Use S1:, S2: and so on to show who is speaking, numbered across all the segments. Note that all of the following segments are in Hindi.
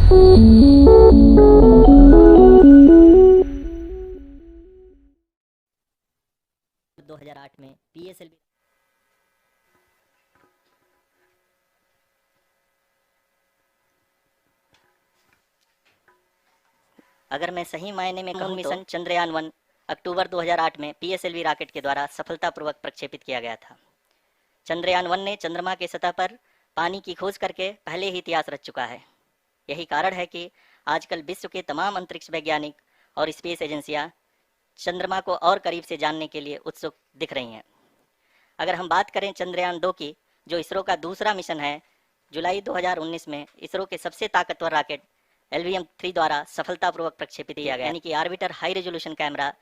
S1: 2008 में पीएसएलवी अगर मैं सही मायने में कहूं मिशन चंद्रयान 1 अक्टूबर 2008 में पीएसएलवी रॉकेट के द्वारा सफलतापूर्वक प्रक्षेपित किया गया था। चंद्रयान 1 ने चंद्रमा की सतह पर पानी की खोज करके पहले ही इतिहास रच चुका है। यही कारण है कि आजकल विश्व के तमाम अंतरिक्ष वैज्ञानिक और स्पेस एजेंसियां चंद्रमा को और करीब से जानने के लिए उत्सुक दिख रही हैं। अगर हम बात करें चंद्रयान 2 की, जो इसरो का दूसरा मिशन है, जुलाई 2019 में इसरो के सबसे ताकतवर रॉकेट LVM-3 द्वारा सफलतापूर्वक प्रक्षेपित किया गया, यानी कि ऑर्बिटर हाई रेजोल्यूशन कैमरा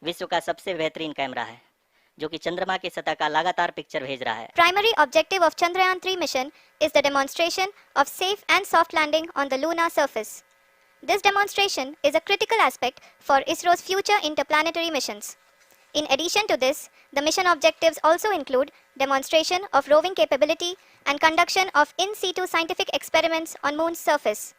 S1: विश्व का सबसे बेहतरीन कैमरा है, जो कि चंद्रमा की सतह का लगातार पिक्चर भेज रहा है।
S2: Primary objective of Chandrayaan 3 mission is the demonstration of safe and soft landing on the lunar surface. This demonstration is a critical aspect for ISRO's future interplanetary missions. In addition to this, the mission objectives also include demonstration of roving capability and conduction of in situ scientific experiments on Moon's surface.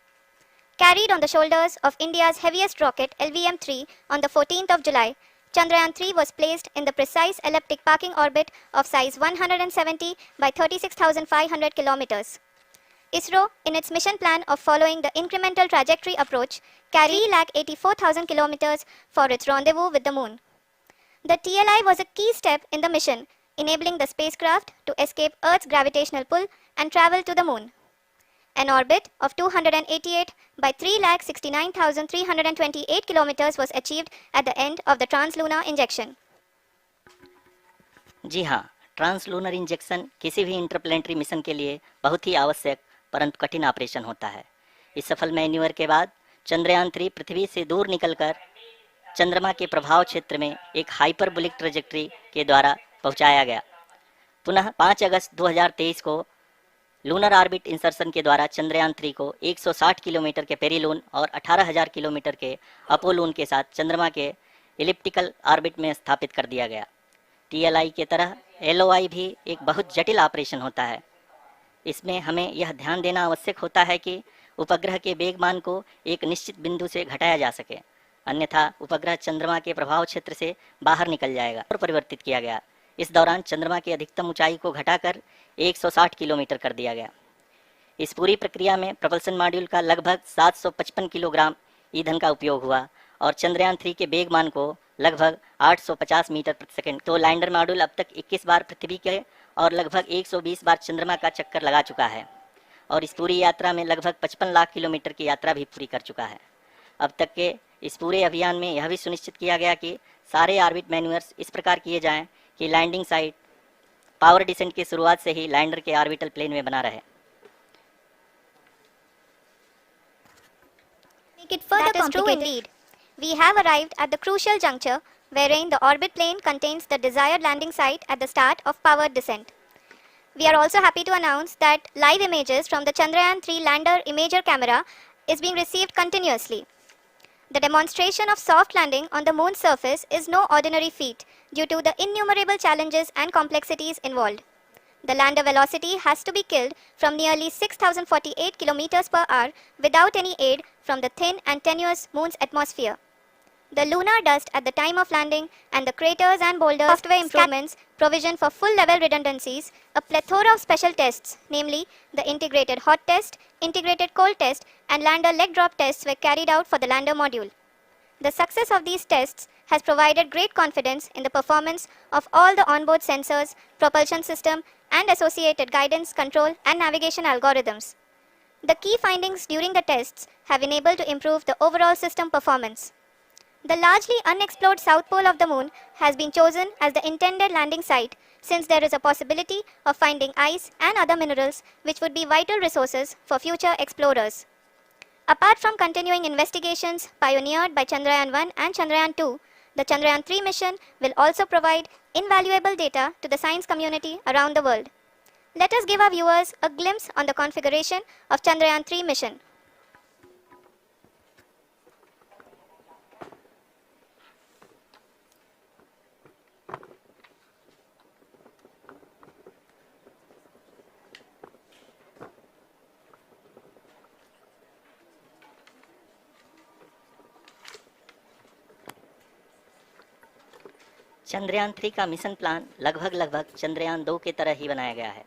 S2: Carried on the shoulders of India's heaviest rocket LVM-3 on the 14th of July, Chandrayaan-3 was placed in the precise elliptic parking orbit of size 170 by 36,500 kilometers. ISRO, in its mission plan of following the incremental trajectory approach, carried 384,000 kilometers for its rendezvous with the Moon. The TLI was a key step in the mission, enabling the spacecraft to escape Earth's gravitational pull and travel to the Moon. An orbit of 288 by 369,328 kilometers was achieved at the end of the translunar injection.
S1: जी हाँ, ट्रांसलूनर इंजेक्शन किसी भी इंटरप्लेनेटरी मिशन के लिए बहुत ही आवश्यक परंतु कठिन ऑपरेशन होता है। इस सफल मैन्यूवर के बाद चंद्रयान 3 पृथ्वी से दूर निकलकर चंद्रमा के प्रभाव क्षेत्र में एक हाइपरबोलिक ट्रैजेक्टरी के द्वारा पहुंचाया गया। पुनः 5 अगस्त 2023 को लूनर ऑर्बिट इंसर्शन के द्वारा चंद्रयान 3 को 160 किलोमीटर के पेरिलून और 18,000 किलोमीटर के अपोलून के साथ चंद्रमा के इलिप्टिकल ऑर्बिट में स्थापित कर दिया गया। TLI के तरह LOI भी एक बहुत जटिल ऑपरेशन होता है। इसमें हमें यह ध्यान देना आवश्यक होता है कि उपग्रह के वेग मान को एक निश्चित बिंदु से घटाया जा सके, अन्यथा उपग्रह चंद्रमा के प्रभाव क्षेत्र से बाहर निकल जाएगा और परिवर्तित किया गया। इस दौरान चंद्रमा की अधिकतम ऊंचाई को घटाकर 160 किलोमीटर कर दिया गया। इस पूरी प्रक्रिया में प्रपल्सन मॉड्यूल का लगभग 755 किलोग्राम ईंधन का उपयोग हुआ और चंद्रयान 3 के वेग मान को लगभग 850 मीटर प्रति सेकंड। तो लैंडर मॉड्यूल अब तक 21 बार पृथ्वी के और लगभग 120 बार चंद्रमा का चक्कर लगा चुका है और इस पूरी यात्रा में लगभग 55 लाख किलोमीटर की यात्रा भी पूरी कर चुका है। अब तक के इस पूरे अभियान में यह भी सुनिश्चित किया गया कि सारे ऑर्बिट मैन्यूवर्स इस प्रकार किए जाएं कि लैंडिंग साइट पावर डिसेंट की शुरुआत से ही लैंडर के ऑर्बिटल प्लेन में बना रहे।
S2: Make it further complicated. We have arrived at the crucial juncture wherein the orbit plane contains the desired landing site at the start of powered descent. We are also happy to announce that live images from the Chandrayaan-3 lander imager camera is being received continuously. The demonstration of soft landing on the Moon's surface is no ordinary feat due to the innumerable challenges and complexities involved. The lander velocity has to be killed from nearly 6,048 kilometers per hour without any aid from the thin and tenuous Moon's atmosphere. The lunar dust at the time of landing and the craters and boulders, software improvements, provision for full-level redundancies, a plethora of special tests, namely the integrated hot test, integrated cold test, and lander leg drop tests were carried out for the lander module. The success of these tests has provided great confidence in the performance of all the onboard sensors, propulsion system, and associated guidance, control, and navigation algorithms. The key findings during the tests have enabled to improve the overall system performance. The largely unexplored south pole of the Moon has been chosen as the intended landing site since there is a possibility of finding ice and other minerals which would be vital resources for future explorers. Apart from continuing investigations pioneered by Chandrayaan-1 and Chandrayaan-2, the Chandrayaan-3 mission will also provide invaluable data to the science community around the world. Let us give our viewers a glimpse on the configuration of Chandrayaan-3 mission.
S1: Chandrayaan 3 का मिशन प्लान लगभग चंद्रयान 2 की तरह ही बनाया गया है।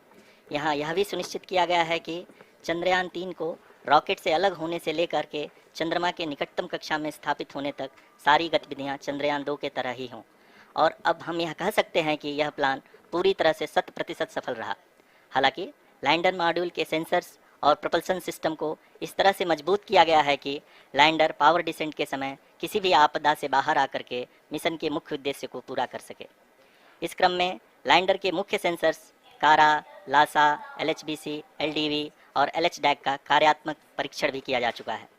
S1: यहाँ यह भी सुनिश्चित किया गया है कि चंद्रयान 3 को रॉकेट से अलग होने से लेकर के चंद्रमा के निकटतम कक्षा में स्थापित होने तक सारी गतिविधियाँ चंद्रयान 2 की तरह ही हों। और अब हम यह कह सकते हैं कि यह प्लान पूरी तरह से 100% सफल रहा। हालांकि लैंडर मॉड्यूल के सेंसर्स और propulsion सिस्टम को इस तरह से मजबूत किया गया है कि लैंडर पावर डिसेंट के समय किसी भी आपदा से बाहर आकर के मिशन के मुख्य उद्देश्य को पूरा कर सके। इस क्रम में लैंडर के मुख्य सेंसर्स कारा, लासा, LHBC, LDV और LHDAC का कार्यात्मक परीक्षण भी किया जा चुका है।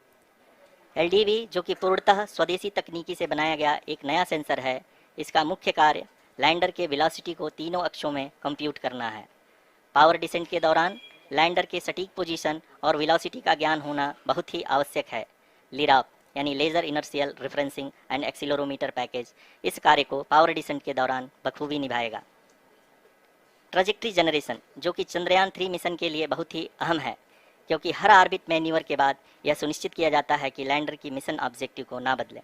S1: LDV जो कि पूर्णतः स्वदेशी तकनीकी से बनाया गया एक नया सेंसर है, इसका मुख्य कार्य लैंडर के वेलोसिटी को तीनों अक्षों में कंप्यूट करना है। पावर डिसेंट के दौरान लैंडर के सटीक पोजीशन और वेलोसिटी का ज्ञान होना बहुत ही आवश्यक है। लिराप यानी laser inertial referencing and accelerometer package इस कार्य को पावर डिसेंट के दौरान बखूबी निभाएगा। ट्रैजेक्टरी जनरेशन जो कि चंद्रयान 3 मिशन के लिए बहुत ही अहम है, क्योंकि हर ऑर्बिट मैन्यूवर के बाद यह सुनिश्चित किया जाता है कि लैंडर की मिशन ऑब्जेक्टिव को ना बदले।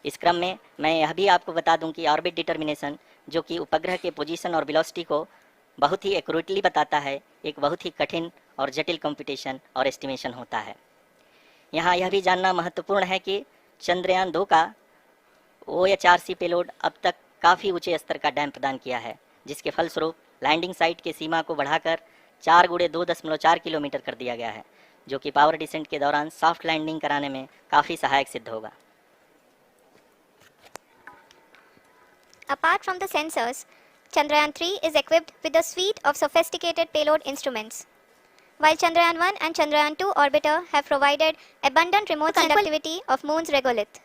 S1: इस क्रम में मैं यह भी आपको बता दूं कि ऑर्बिट डिटर्मिनेशन जो कि उपग्रह के पोजीशन और वेलोसिटी को बहुत ही एक्यूरेटली बताता है, एक बहुत ही कठिन और जटिल कंप्यूटेशन और एस्टिमेशन होता है। यहाँ यह भी जानना महत्वपूर्ण है कि चंद्रयान 2 का OHRC पेलोड अब तक काफ़ी ऊंचे स्तर का डैम प्रदान किया है, जिसके फलस्वरूप लैंडिंग साइट के सीमा को बढ़ाकर 4 × 2.4 किलोमीटर कर दिया गया है, जो कि पावर डिसेंट के दौरान सॉफ्ट लैंडिंग कराने में काफ़ी सहायक सिद्ध होगा।
S2: Apart from the sensors, Chandrayaan 3 is equipped with a suite of sophisticated payload instruments. While Chandrayaan 1 and Chandrayaan 2 orbiter have provided abundant remote connectivity of Moon's regolith,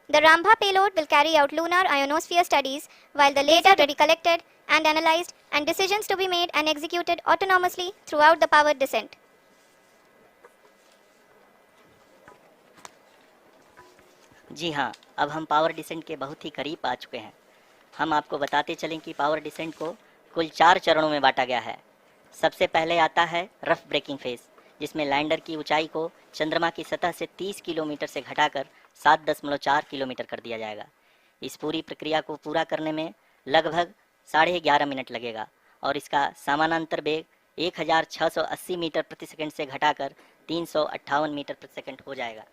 S2: the Rambha payload will carry out lunar ionosphere studies, while the later will be collected and analyzed and decisions to be made and executed autonomously throughout the powered descent.
S1: जी हाँ, अब हम पावर डिसेंट के बहुत ही करीब आ चुके हैं। हम आपको बताते चलें कि पावर डिसेंट को कुल 4 चरणों में बांटा गया है। सबसे पहले आता है रफ ब्रेकिंग फेज, जिसमें लैंडर की ऊंचाई को चंद्रमा की सतह से 30 किलोमीटर से घटाकर 7.4 किलोमीटर कर दिया जाएगा। इस पूरी प्रक्रिया को पूरा करने में लगभग 11.5 मिनट लगेगा और इसका समानांतर वेग 1680 मीटर प्रति सेकंड से घटाकर 358 मीटर प्रति सेकंड हो जाएगा।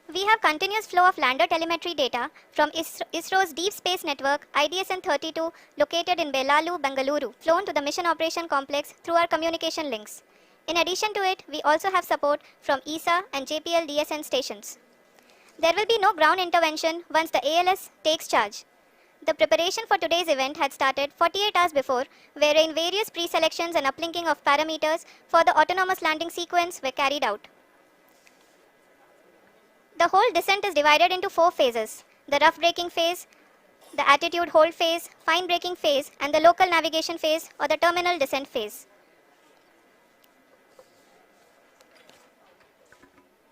S2: We have continuous flow of lander telemetry data from ISRO's Deep Space Network IDSN-32 located in Belalu, Bengaluru, flown to the Mission Operation Complex through our communication links. In addition to it, we also have support from ESA and JPL DSN stations. There will be no ground intervention once the ALS takes charge. The preparation for today's event had started 48 hours before, wherein various pre-selections and uplinking of parameters for the autonomous landing sequence were carried out. The whole descent is divided into 4 phases: the rough braking phase, the attitude hold phase, fine braking phase, and the local navigation phase or the terminal descent phase.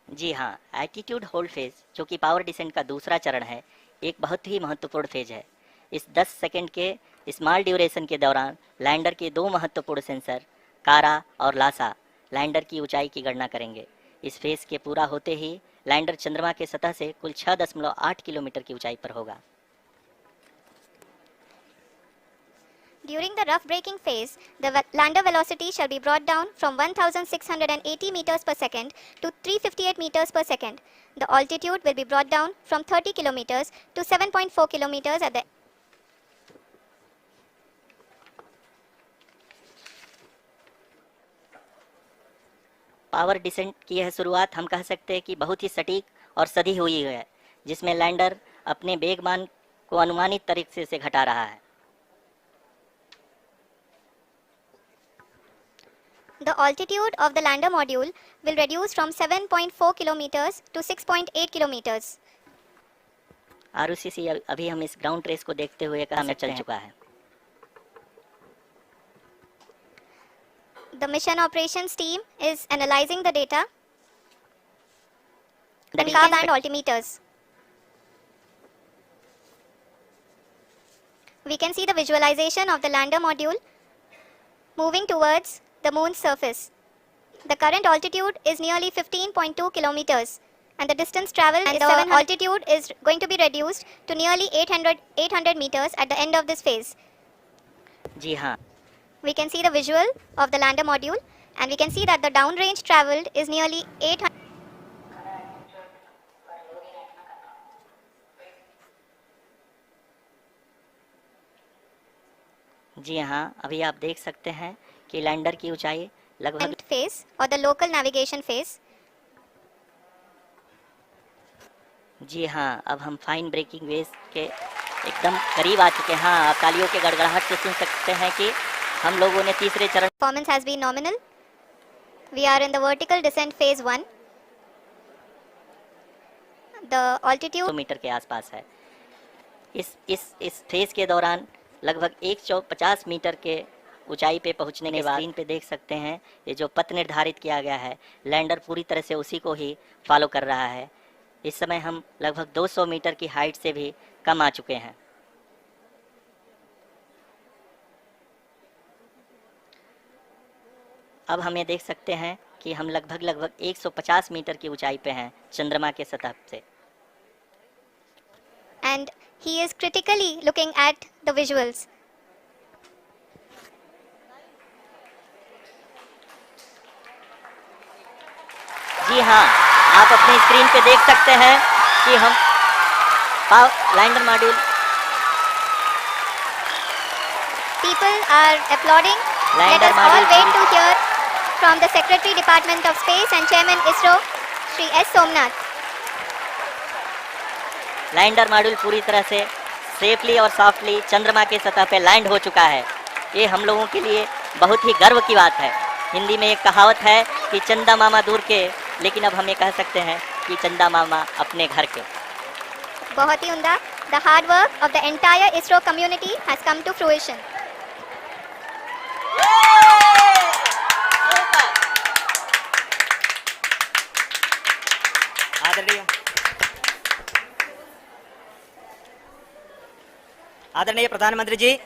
S1: जी हाँ, एटीट्यूड होल्ड फेज जो कि पावर डिसेंट का दूसरा चरण है, एक बहुत ही महत्वपूर्ण फेज है। इस 10 सेकंड के स्मॉल ड्यूरेशन के दौरान लैंडर के 2 महत्वपूर्ण सेंसर कारा और लासा लैंडर की ऊंचाई की गणना करेंगे। इस फेज के पूरा होते ही लैंडर चंद्रमा के सतह से कुल 6.8 किलोमीटर की ऊंचाई पर होगा।
S2: During the rough braking phase, the lander velocity shall be brought down from 1680 meters per second to 358 meters per second. The altitude will be brought down from 30 kilometers to 7.4 kilometers at the
S1: power descent की यह शुरुआत हम कह सकते हैं कि बहुत ही सटीक और सधी हुई है, जिसमें लैंडर अपने वेगमान को अनुमानित तरीके से घटा रहा है।
S2: The altitude of the lander module will reduce from 7.4 kilometers to 6.8 kilometers.
S1: ROCC अभी हम इस ग्राउंड ट्रेस को देखते हुए कहा में चल चुका है।
S2: The mission operations team is analyzing the data and car band altimeters. We can see the visualization of the lander module moving towards the moon's surface. The current altitude is nearly 15.2 kilometers and the distance traveled and the altitude is going to be reduced to nearly 800 meters at the end of this phase.
S1: जी हाँ,
S2: We can see the visual of the lander module and we can see that the downrange traveled is nearly 800.
S1: जी हाँ, अभी आप देख सकते हैं कि लैंडर की ऊंचाई लगभग
S2: phase or the local navigation phase.
S1: जी हाँ, अब हम फाइन ब्रेकिंग वेव्स के एकदम करीब आ चुके हैं। हाँ, आप तालियों के गड़गड़ाहट से सुन सकते हैं कि हम लोगों ने तीसरे चरण
S2: Performance has been nominal. We are in the vertical descent phase 1. The altitude
S1: 100 metre के आसपास है। इस फेज के दौरान लगभग 150 मीटर के ऊंचाई पे पहुंचने के बाद स्क्रीन पे देख सकते हैं ये जो पथ निर्धारित किया गया है, लैंडर पूरी तरह से उसी को ही फॉलो कर रहा है। इस समय हम लगभग 200 मीटर की हाइट से भी कम आ चुके हैं। अब हम ये देख सकते हैं कि हम लगभग 150 मीटर की ऊंचाई पे हैं चंद्रमा के सतह से।
S2: and he is critically looking at the visuals.
S1: जी हाँ, आप अपनी स्क्रीन पे देख सकते हैं कि हम lander module
S2: People are applauding. Let us all wait to hear from the Secretary Department of Space and Chairman ISRO, Shri S. Somnath.
S1: Lander module पूरी तरह से सेफली और सॉफ्टली चंद्रमा के सतह पे लैंड हो चुका है। ये हम लोगों के लिए बहुत ही गर्व की बात है। हिंदी में एक कहावत है कि चंदा मामा दूर के, लेकिन अब हम ये कह सकते हैं कि चंदा मामा अपने घर के।
S2: बहुत ही उम्दा. The hard work of the entire ISRO community has come to fruition.
S3: आदरणीय प्रधानमंत्री जी,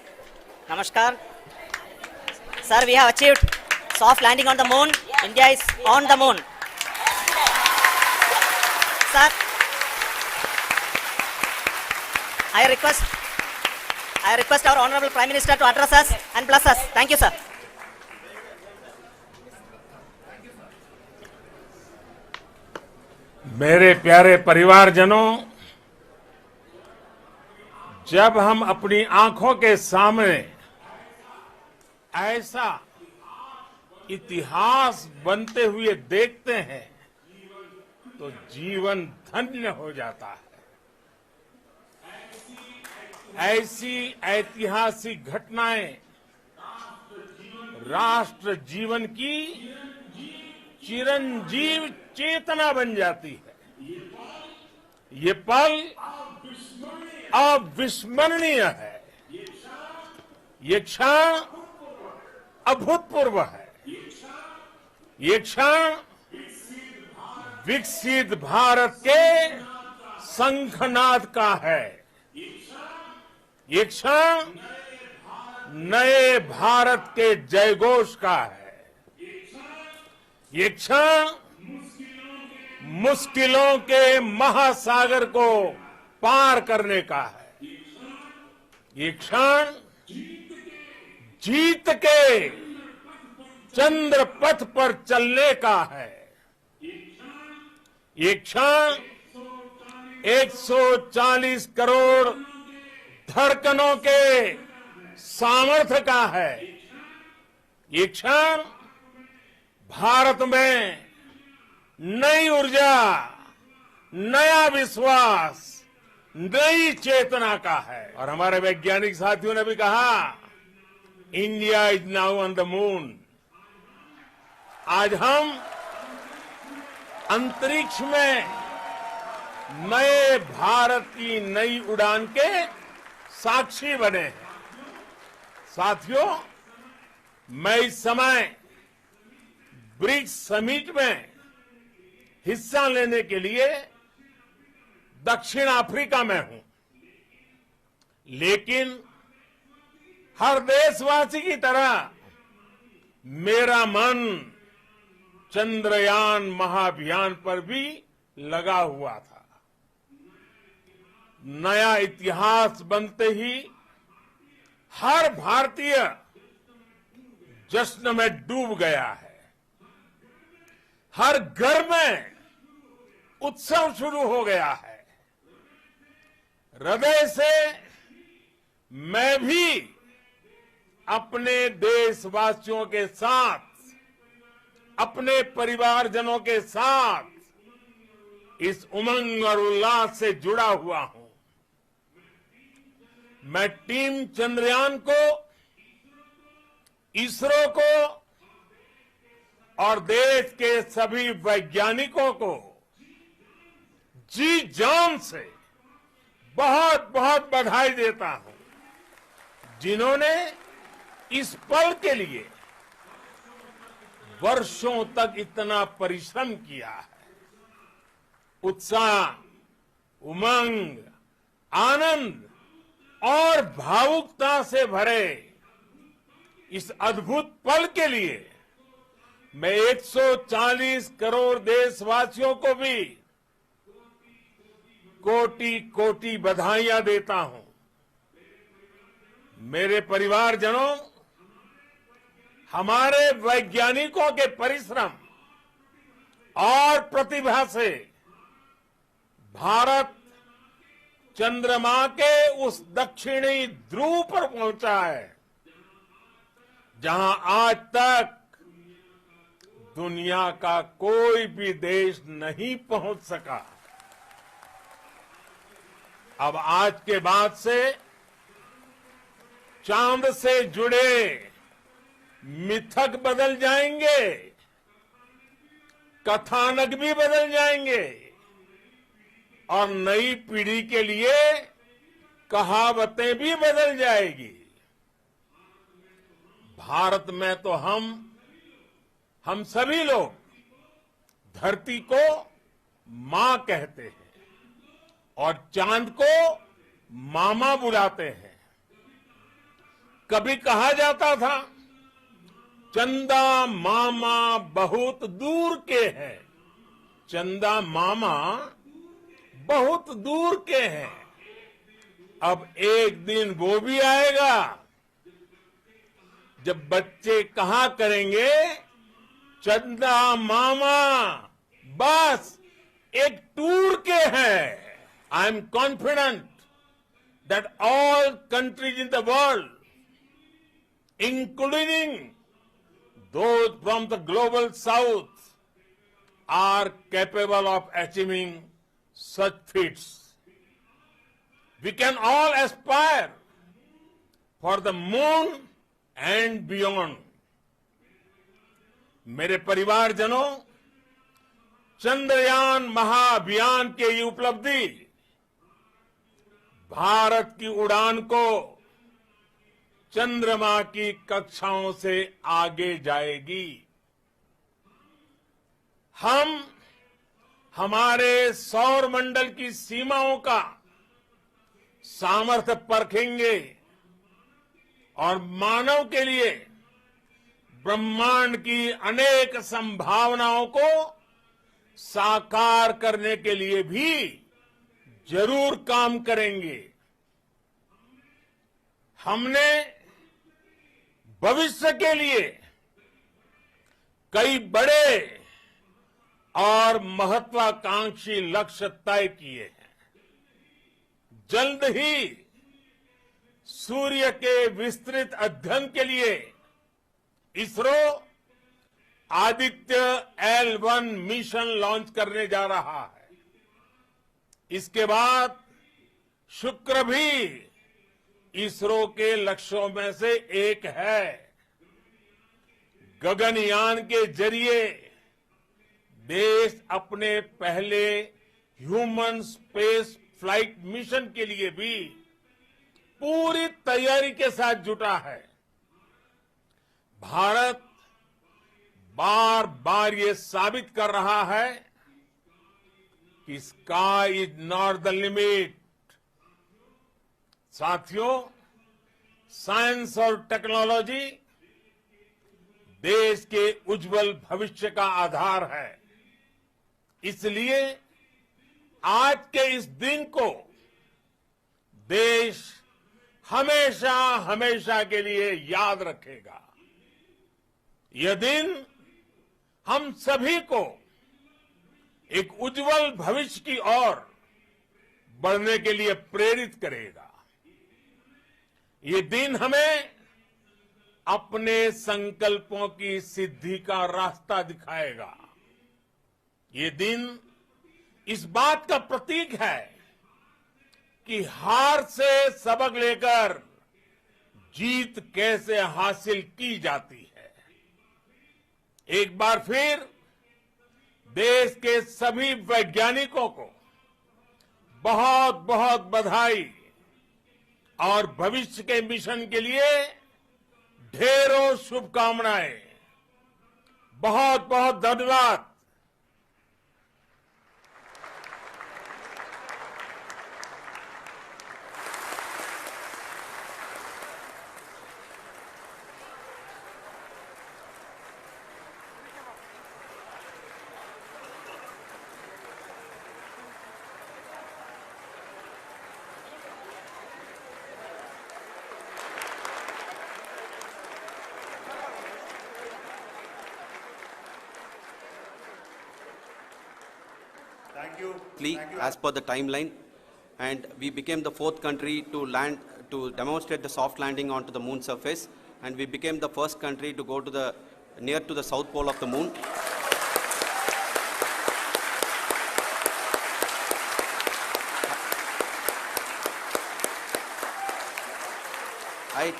S3: नमस्कार sir. We have achieved soft landing on the moon. India is on the moon. Sir, I request our honorable Prime Minister to address us and bless us. Thank you, sir.
S4: मेरे प्यारे परिवारजनों, जब हम अपनी आंखों के सामने ऐसा इतिहास बनते हुए देखते हैं तो जीवन धन्य हो जाता है। ऐसी ऐतिहासिक घटनाएं राष्ट्र जीवन की चिरंजीव चेतना बन जाती है। ये पल अविस्मरणीय है। ये क्षण अभूतपूर्व है। ये क्षण विकसित भारत के शंखनाद का है। ये क्षण नए भारत के जयघोष का है। ये क्षण मुश्किलों के महासागर को पार करने का है। ये क्षण जीत के चंद्र पथ पर चलने का है। ये क्षण 140 करोड़ धड़कनों के सामर्थ्य का है। ये क्षण भारत में नई ऊर्जा, नया विश्वास, नई चेतना का है। और हमारे वैज्ञानिक साथियों ने भी कहा, India is now on the moon. आज हम अंतरिक्ष में नए भारत की नई उड़ान के साक्षी बने हैं। साथियों, मैं इस समय ब्रिक्स समिट में हिस्सा लेने के लिए दक्षिण अफ्रीका में हूं, लेकिन हर देशवासी की तरह मेरा मन चंद्रयान महाअभियान पर भी लगा हुआ था। नया इतिहास बनते ही हर भारतीय जश्न में डूब गया है। हर घर में उत्सव शुरू हो गया है। हृदय से मैं भी अपने देशवासियों के साथ, अपने परिवारजनों के साथ इस उमंग और उल्लास से जुड़ा हुआ हूं। मैं टीम चंद्रयान को, इसरो को और देश के सभी वैज्ञानिकों को जी जान से बहुत बहुत बधाई देता हूं, जिन्होंने इस पल के लिए वर्षों तक इतना परिश्रम किया है। उत्साह, उमंग, आनंद और भावुकता से भरे इस अद्भुत पल के लिए मैं 140 करोड़ देशवासियों को भी कोटि कोटि बधाइयां देता हूं। मेरे परिवारजनों, हमारे वैज्ञानिकों के परिश्रम और प्रतिभा से भारत चंद्रमा के उस दक्षिणी ध्रुव पर पहुंचा है, जहां आज तक दुनिया का कोई भी देश नहीं पहुंच सका। अब आज के बाद से चांद से जुड़े मिथक बदल जाएंगे, कथानक भी बदल जाएंगे और नई पीढ़ी के लिए कहावतें भी बदल जाएगी। भारत में तो हम सभी लोग धरती को मां कहते हैं और चांद को मामा बुलाते हैं। कभी कहा जाता था, चंदा मामा बहुत दूर के हैं। चंदा मामा बहुत दूर के हैं। अब एक दिन वो भी आएगा जब बच्चे कहा करेंगे, चंदा मामा बस एक टूर के हैं। I am confident that all countries in the world, including those from the global south, are capable of achieving such feats. We can all aspire for the moon and beyond. मेरे परिवारजनों, चंद्रयान महाअभियान की ये उपलब्धि भारत की उड़ान को चंद्रमा की कक्षाओं से आगे जाएगी। हम हमारे सौर मंडल की सीमाओं का सामर्थ्य परखेंगे और मानव के लिए ब्रह्मांड की अनेक संभावनाओं को साकार करने के लिए भी जरूर काम करेंगे। हमने भविष्य के लिए कई बड़े और महत्वाकांक्षी लक्ष्य तय किए हैं। जल्द ही सूर्य के विस्तृत अध्ययन के लिए ISRO Aditya L1 mission launch करने जा रहा है। इसके बाद शुक्र भी इसरो के लक्ष्यों में से एक है। गगनयान के जरिए देश अपने पहले ह्यूमन स्पेस फ्लाइट मिशन के लिए भी पूरी तैयारी के साथ जुटा है। भारत बार बार ये साबित कर रहा है कि sky is not the limit. साथियों, साइंस और टेक्नोलॉजी देश के उज्जवल भविष्य का आधार है। इसलिए आज के इस दिन को देश हमेशा हमेशा के लिए याद रखेगा। यह दिन हम सभी को एक उज्जवल भविष्य की ओर बढ़ने के लिए प्रेरित करेगा। ये दिन हमें अपने संकल्पों की सिद्धि का रास्ता दिखाएगा। ये दिन इस बात का प्रतीक है कि हार से सबक लेकर जीत कैसे हासिल की जाती है। एक बार फिर देश के सभी वैज्ञानिकों को बहुत बहुत बधाई और भविष्य के मिशन के लिए ढेरों शुभकामनाएं। बहुत बहुत धन्यवाद।
S5: As per the timeline, and we became the 4th country to demonstrate the soft landing onto the moon surface, and we became the first country to go to near to the south pole of the moon. I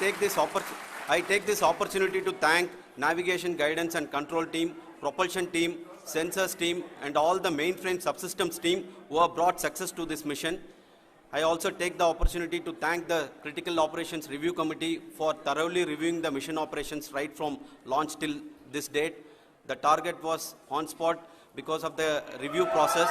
S5: take this opportunity to thank navigation, guidance and control team, propulsion team, sensors team and all the mainframe subsystems team who have brought success to this mission. I also take the opportunity to thank the Critical Operations Review Committee for thoroughly reviewing the mission operations right from launch till this date. The target was on spot because of the review process.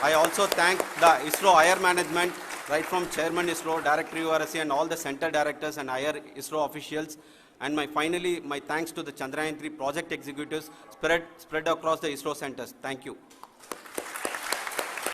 S5: I also thank the ISRO higher management, right from Chairman ISRO, Director URSC and all the center directors and higher ISRO officials. And finally, my thanks to the Chandrayaan-3 project executives spread across the ISRO centers. Thank you.